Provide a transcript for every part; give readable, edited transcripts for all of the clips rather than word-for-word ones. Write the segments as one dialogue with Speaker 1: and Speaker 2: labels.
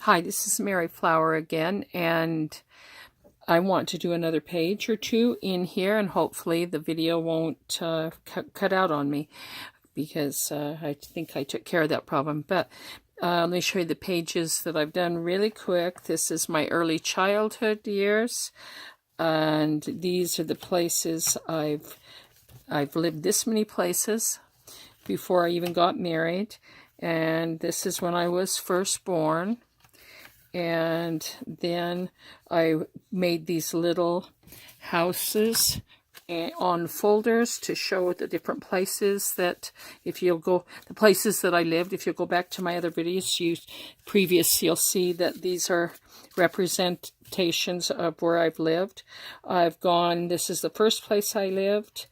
Speaker 1: Hi, this is Mary Flower again, and I want to do another page or two in here, and hopefully the video won't cut out on me, because I think I took care of that problem. But let me show you the pages that I've done really quick. This is my early childhood years, and these are the places I've lived this many places before I even got married, and this is when I was first born. And then I made these little houses on folders to show the different places that, if you'll go, the places that I lived. If you'll go back to my other videos, you'll see that these are representations of where I've lived. This is the first place I lived,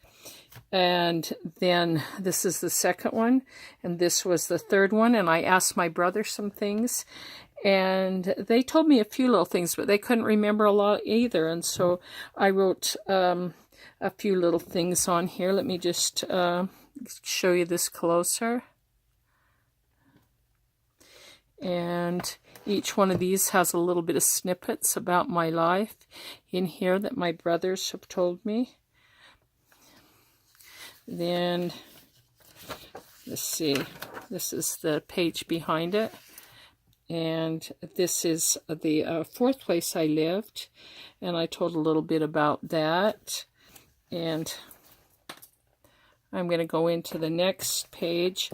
Speaker 1: and then this is the second one, and this was the third one. And I asked my brother some things, and they told me a few little things, but they couldn't remember a lot either. And so I wrote a few little things on here. Let me just show you this closer. And each one of these has a little bit of snippets about my life in here that my brothers have told me. Then, let's see, this is the page behind it. And this is the fourth place I lived, and I told a little bit about that. And I'm going to go into the next page,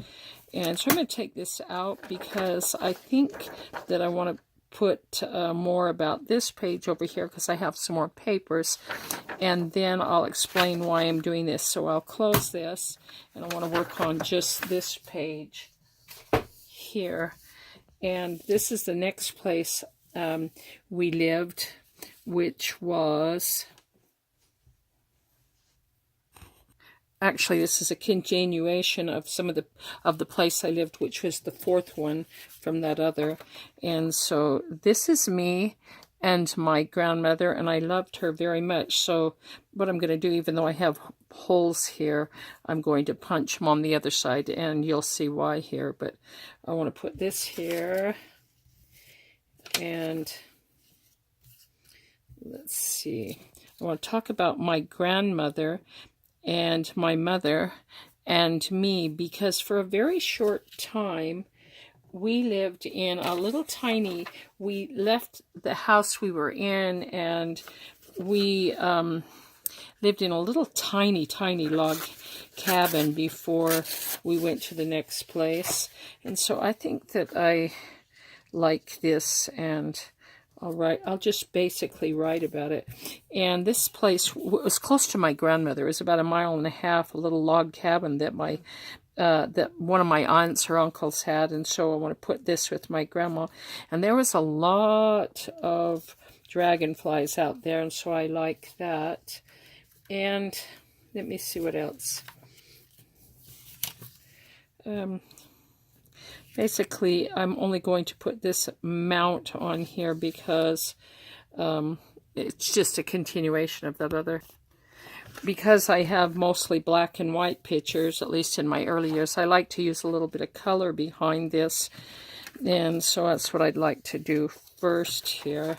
Speaker 1: and so I'm going to take this out because I think that I want to put more about this page over here, because I have some more papers, and then I'll explain why I'm doing this. So I'll close this, and I want to work on just this page here. And this is the next place we lived, which was, actually this is a continuation of some of the place I lived, which was the fourth one from that other. And so this is me and my grandmother, and I loved her very much. So what I'm going to do, even though I have holes here, I'm going to punch them on the other side, and you'll see why here. But I want to put this here, and let's see, I want to talk about my grandmother and my mother and me, because for a very short time we lived in a little tiny, we left the house we were in, and we lived in a little tiny log cabin before we went to the next place. And so I think that I like this, and I'll just basically write about it. And this place was close to my grandmother. It was about 1.5 miles, a little log cabin that that one of my aunts or uncles had. And so I want to put this with my grandma. And there was a lot of dragonflies out there, and so I like that. And let me see what else. Basically, I'm only going to put this mount on here because it's just a continuation of that other. Because I have mostly black and white pictures, at least in my early years, I like to use a little bit of color behind this. And so that's what I'd like to do first here.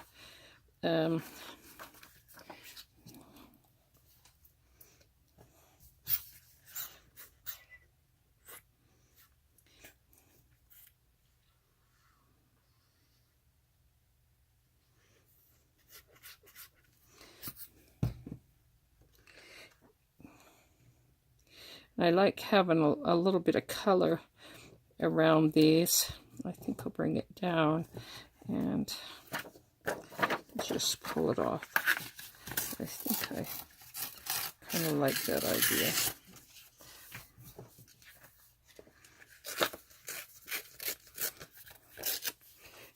Speaker 1: I like having a little bit of color around these. I think I'll bring it down and just pull it off. I think I kind of like that idea.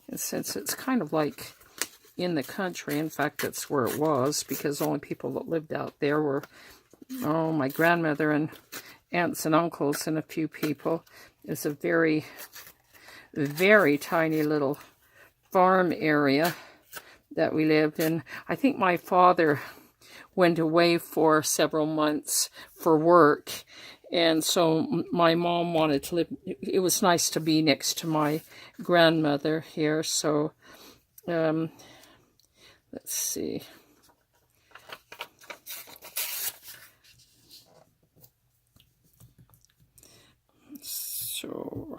Speaker 1: And since it's kind of like in the country, in fact, that's where it was, because the only people that lived out there were, my grandmother and aunts and uncles and a few people. It's a very, very tiny little farm area that we lived in. I think my father went away for several months for work, And so my mom wanted to live. It was nice to be next to my grandmother here. So let's see. So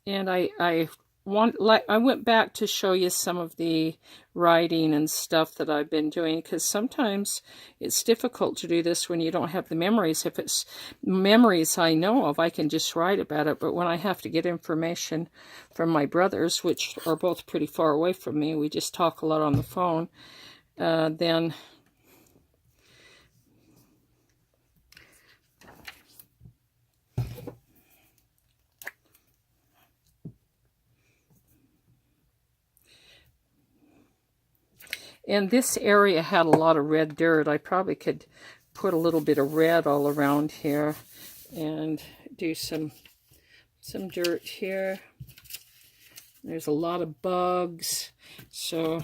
Speaker 1: and I went back to show you some of the writing and stuff that I've been doing, because sometimes it's difficult to do this when you don't have the memories. If it's memories I know of, I can just write about it, but when I have to get information from my brothers, which are both pretty far away from me, we just talk a lot on the phone, then and this area had a lot of red dirt. I probably could put a little bit of red all around here and do some dirt here. There's a lot of bugs, so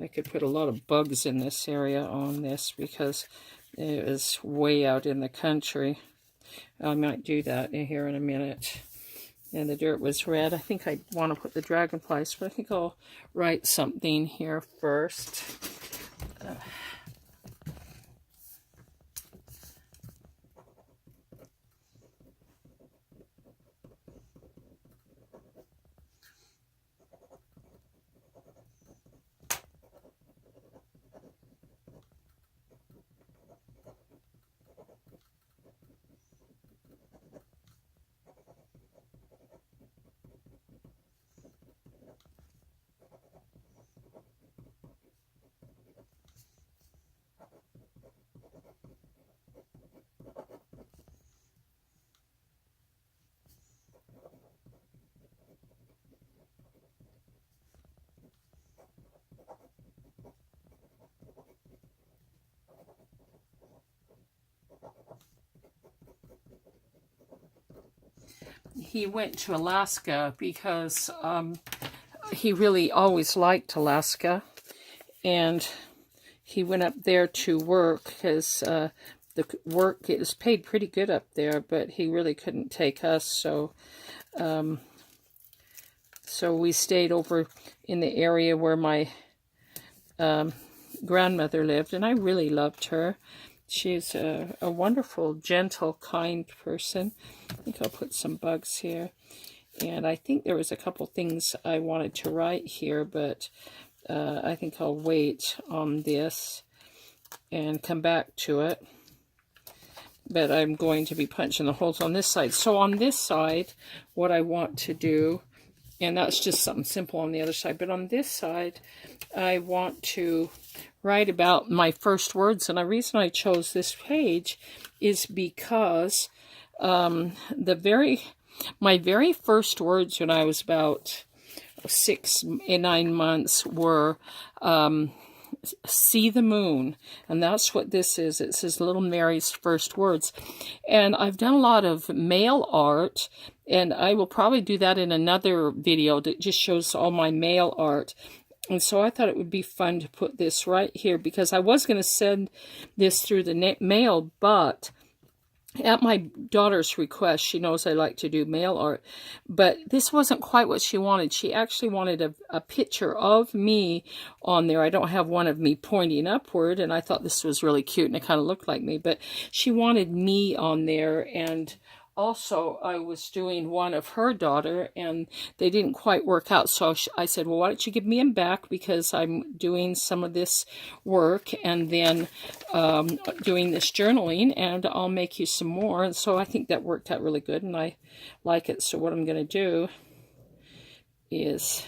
Speaker 1: I could put a lot of bugs in this area on this because it is way out in the country. I might do that here in a minute. And the dirt was red. I think I want to put the dragonflies, but I think I'll write something here first. He went to Alaska because he really always liked Alaska, and he went up there to work because the work is paid pretty good up there, but he really couldn't take us, so so we stayed over in the area where my grandmother lived, and I really loved her. She's a wonderful, gentle, kind person. I think I'll put some bugs here. And I think there was a couple things I wanted to write here, but I think I'll wait on this and come back to it. But I'm going to be punching the holes on this side. So on this side, what I want to do, and that's just something simple on the other side, but on this side, I want to write about my first words. And the reason I chose this page is because my very first words when I was about 6 and 9 months were see the moon, and that's what this is. It says Little Mary's first words. And I've done a lot of mail art, and I will probably do that in another video that just shows all my mail art. And so I thought it would be fun to put this right here, because I was going to send this through the mail, but at my daughter's request, she knows I like to do mail art, but this wasn't quite what she wanted. She actually wanted a picture of me on there. I don't have one of me pointing upward, and I thought this was really cute, and it kind of looked like me, but she wanted me on there. And also, I was doing one of her daughter, and they didn't quite work out. So I said, well, why don't you give me them back, because I'm doing some of this work and then doing this journaling, and I'll make you some more. And so I think that worked out really good, and I like it. So what I'm going to do is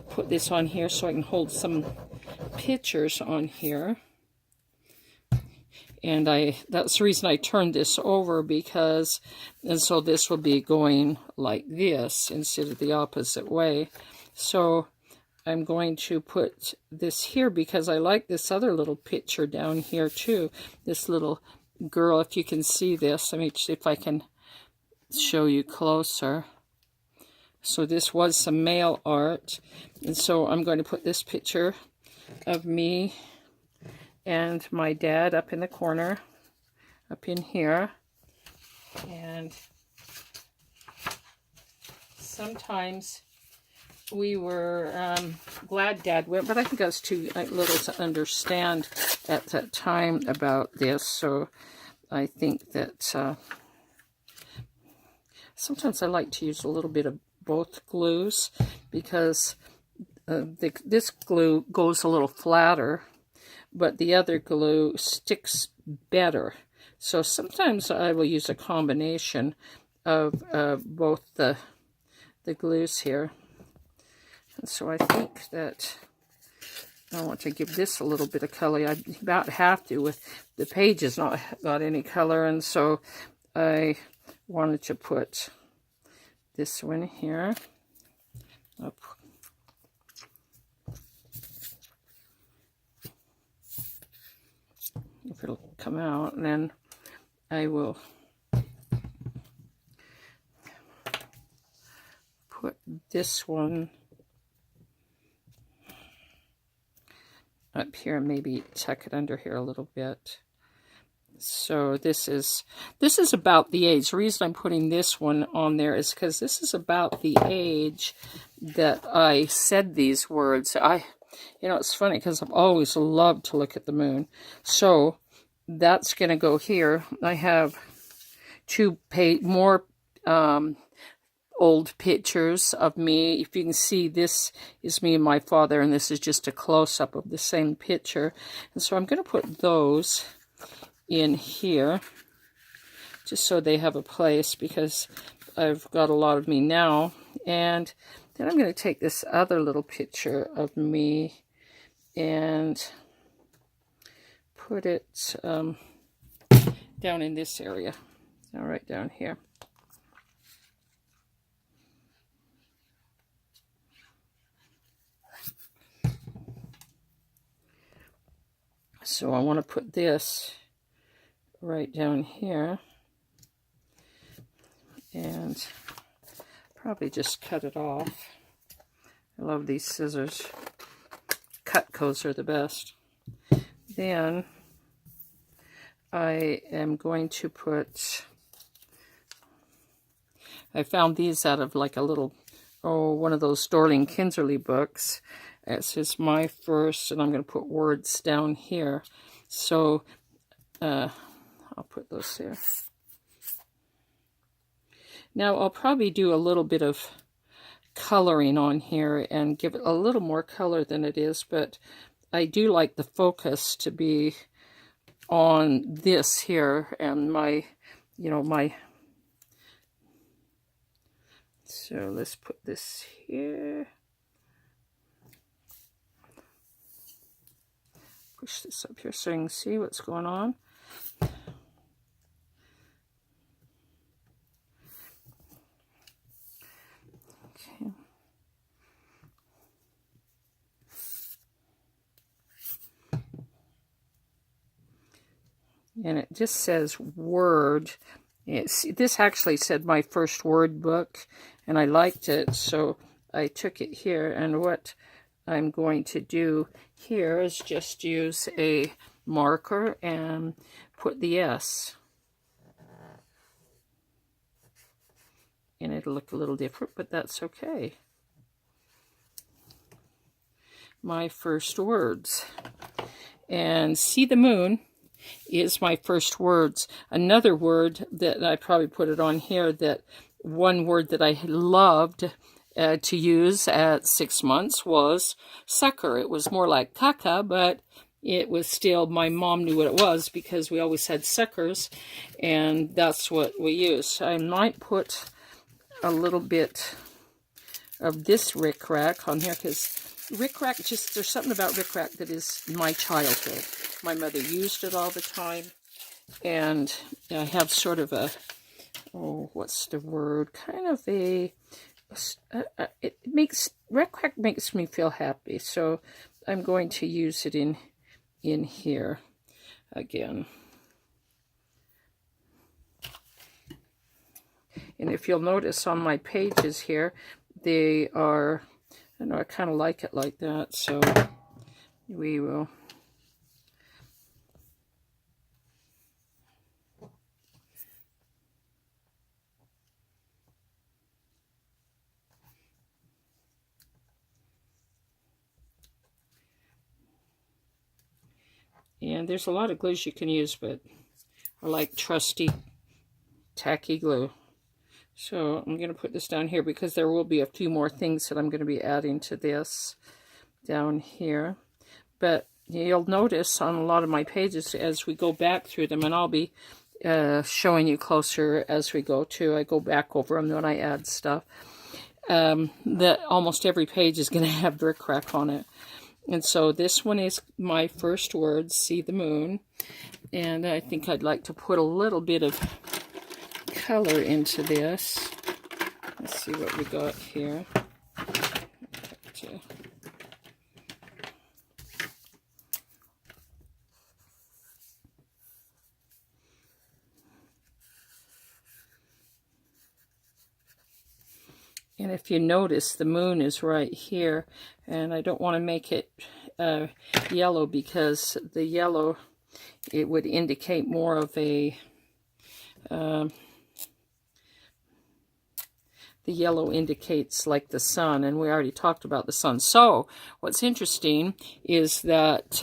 Speaker 1: put this on here so I can hold some pictures on here. And that's the reason I turned this over, because, and so this will be going like this instead of the opposite way. So I'm going to put this here because I like this other little picture down here too. This little girl, if you can see this, let me see if I can show you closer. So this was some mail art. And so I'm going to put this picture of me and my dad up in the corner, up in here. And sometimes we were glad Dad went, but I think I was too little to understand at that time about this. So I think that sometimes I like to use a little bit of both glues, because this glue goes a little flatter, but the other glue sticks better. So sometimes I will use a combination of both the glues here. And so I think that I want to give this a little bit of color. I about have to, with the page has not got any color, and so I wanted to put this one here up. If it'll come out, and then I will put this one up here, maybe tuck it under here a little bit. So this is about the age. The reason I'm putting this one on there is because this is about the age that I said these words. You know, it's funny because I've always loved to look at the moon. So that's going to go here. I have two more old pictures of me. If you can see, this is me and my father, and this is just a close-up of the same picture. And so I'm going to put those in here just so they have a place, because I've got a lot of me now. And then I'm going to take this other little picture of me and put it down in this area, right down here. So I want to put this right down here, and probably just cut it off. I love these scissors. Cutcos are the best. Then I am going to put, I found these out of like a little, one of those Dorling Kinserly books. This is my first, and I'm going to put words down here. So I'll put those there. Now I'll probably do a little bit of coloring on here and give it a little more color than it is, but I do like the focus to be on this here and my, so let's put this here. Push this up here so you can see what's going on. Okay. And it just says word. This actually said my first word book, and I liked it, so I took it here. And what I'm going to do here is just use a marker and put the S. And it'll look a little different, but that's okay. My first words. And see the moon is my first words. Another word that I probably put it on here, that one word that I loved to use at 6 months was sucker. It was more like caca, but it was still, my mom knew what it was because we always had suckers, and that's what we use. I might put a little bit of this Rick Rack on here, because Rick Rack, there's something about Rick Rack that is my childhood. My mother used it all the time, and I have sort of a, what's the word, kind of a, Rick Rack makes me feel happy, so I'm going to use it in here again. And if you'll notice on my pages here, they are, I know I kind of like it like that, so we will And there's a lot of glues you can use, but I like trusty tacky glue. So I'm going to put this down here because there will be a few more things that I'm going to be adding to this down here. But you'll notice on a lot of my pages as we go back through them, and I'll be showing you closer as we go too. I go back over them when I add stuff. That almost every page is going to have bric crack on it. And so this one is my first words, see the moon. And I think I'd like to put a little bit of color into this. Let's see what we got here. And if you notice, the moon is right here, and I don't want to make it yellow because the yellow, it would indicate more of a, the yellow indicates like the sun, and we already talked about the sun. So what's interesting is that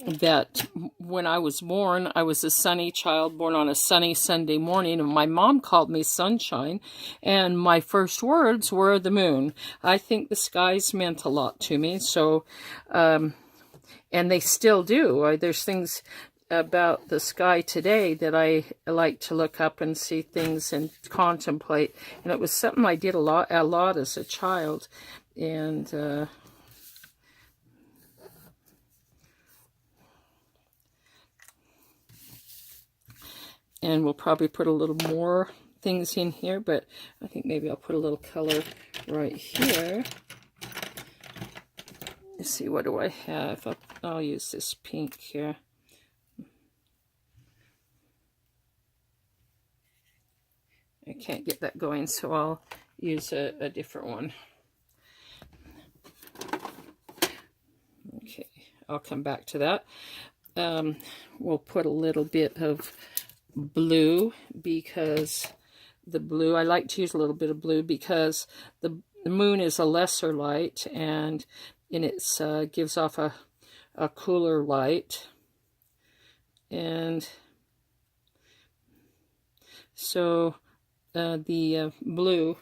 Speaker 1: that when I was born, I was a sunny child born on a sunny Sunday morning, and my mom called me Sunshine, and my first words were the moon. I think the skies meant a lot to me, so, and they still do. There's things about the sky today that I like to look up and see things and contemplate, and it was something I did a lot as a child, and, and we'll probably put a little more things in here, but I think maybe I'll put a little color right here. Let's see, what do I have? I'll use this pink here. I can't get that going, so I'll use a different one. Okay, I'll come back to that. We'll put a little bit of blue, because the blue, I like to use a little bit of blue because the moon is a lesser light, and it gives off a cooler light, and so the blue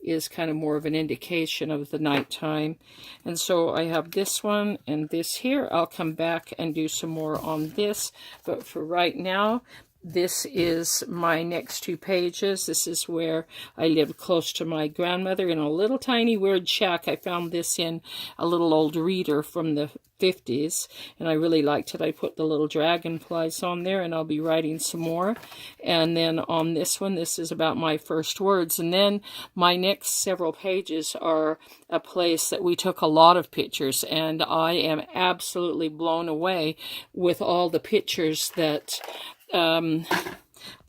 Speaker 1: is kind of more of an indication of the nighttime. And so I have this one and this here. I'll come back and do some more on this, but for right now, this is my next two pages. This is where I lived close to my grandmother in a little tiny weird shack. I found this in a little old reader from the 50s, and I really liked it. I put the little dragonflies on there, and I'll be writing some more. And then on this one, this is about my first words. And then my next several pages are a place that we took a lot of pictures, and I am absolutely blown away with all the pictures that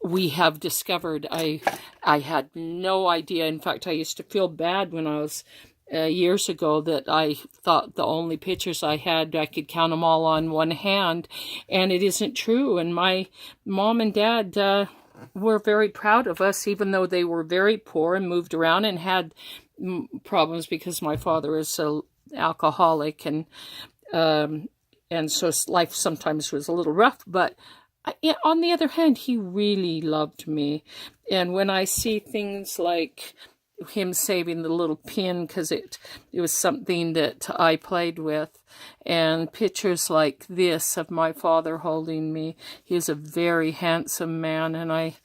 Speaker 1: we have discovered. I had no idea. In fact, I used to feel bad when I was years ago that I thought the only pictures I had, I could count them all on one hand, and it isn't true. And my mom and dad were very proud of us, even though they were very poor and moved around and had problems because my father is an alcoholic, and so life sometimes was a little rough, but on the other hand, he really loved me. And when I see things like him saving the little pin, because it was something that I played with, and pictures like this of my father holding me, he is a very handsome man, and I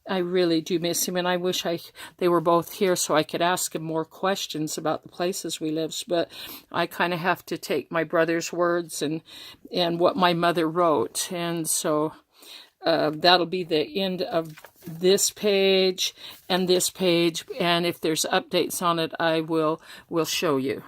Speaker 1: really do miss him, and I wish they were both here so I could ask him more questions about the places we lived. But I kind of have to take my brother's words and what my mother wrote, and so that'll be the end of this page and this page, and if there's updates on it, I will show you.